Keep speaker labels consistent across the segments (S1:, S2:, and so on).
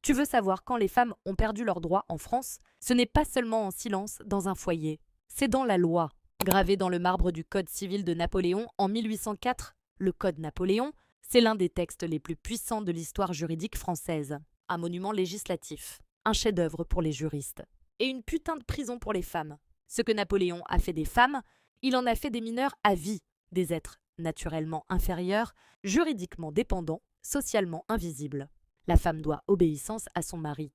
S1: Tu veux savoir quand les femmes ont perdu leurs droits en France? Ce n'est pas seulement en silence dans un foyer, c'est dans la loi. Gravé dans le marbre du Code civil de Napoléon en 1804, le Code Napoléon, c'est l'un des textes les plus puissants de l'histoire juridique française. Un monument législatif, un chef-d'œuvre pour les juristes. Et une putain de prison pour les femmes. Ce que Napoléon a fait des femmes, il en a fait des mineurs à vie, des êtres naturellement inférieurs, juridiquement dépendants, socialement invisibles. La femme doit obéissance à son mari.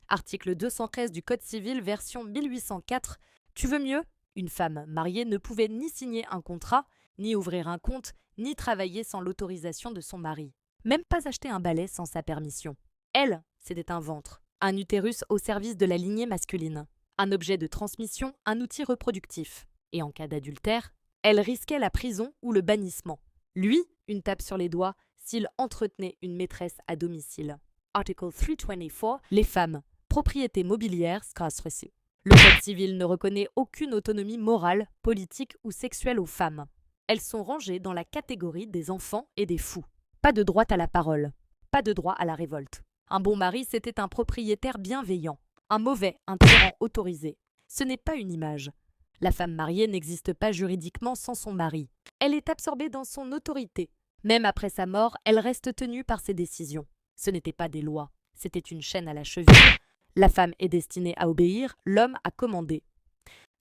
S1: Article 213 du Code civil, version 1804. Tu veux mieux? Une femme mariée ne pouvait ni signer un contrat, ni ouvrir un compte, ni travailler sans l'autorisation de son mari. Même pas acheter un balai sans sa permission. Elle, c'était un ventre, un utérus au service de la lignée masculine, un objet de transmission, un outil reproductif. Et en cas d'adultère, elle risquait la prison ou le bannissement. Lui, une tape sur les doigts s'il entretenait une maîtresse à domicile. Article 324. Les femmes. Propriété mobilière, grâce reçue. Le Code civil ne reconnaît aucune autonomie morale, politique ou sexuelle aux femmes. Elles sont rangées dans la catégorie des enfants et des fous. Pas de droit à la parole. Pas de droit à la révolte. Un bon mari, c'était un propriétaire bienveillant. Un mauvais, un tyran autorisé. Ce n'est pas une image. La femme mariée n'existe pas juridiquement sans son mari. Elle est absorbée dans son autorité. Même après sa mort, elle reste tenue par ses décisions. Ce n'étaient pas des lois, c'était une chaîne à la cheville. La femme est destinée à obéir, l'homme à commander.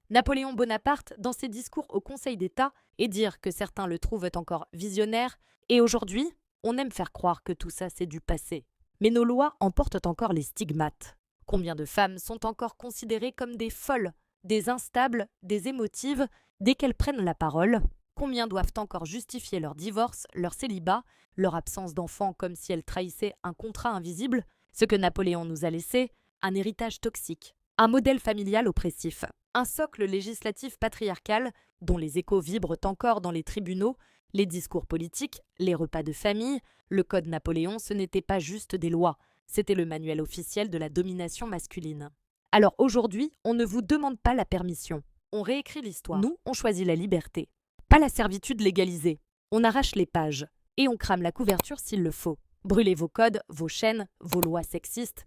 S1: Napoléon Bonaparte, dans ses discours au Conseil d'État, et dire que certains le trouvent encore visionnaire, et aujourd'hui, on aime faire croire que tout ça c'est du passé. Mais nos lois en portent encore les stigmates. Combien de femmes sont encore considérées comme des folles, des instables, des émotives, dès qu'elles prennent la parole? Combien doivent encore justifier leur divorce, leur célibat, leur absence d'enfants comme si elles trahissaient un contrat invisible? Ce que Napoléon nous a laissé, un héritage toxique, un modèle familial oppressif, un socle législatif patriarcal dont les échos vibrent encore dans les tribunaux, les discours politiques, les repas de famille. Le Code Napoléon, ce n'était pas juste des lois, c'était le manuel officiel de la domination masculine. Alors aujourd'hui, on ne vous demande pas la permission, on réécrit l'histoire. Nous, on choisit la liberté. Pas la servitude légalisée. On arrache les pages et on crame la couverture s'il le faut. Brûlez vos codes, vos chaînes, vos lois sexistes,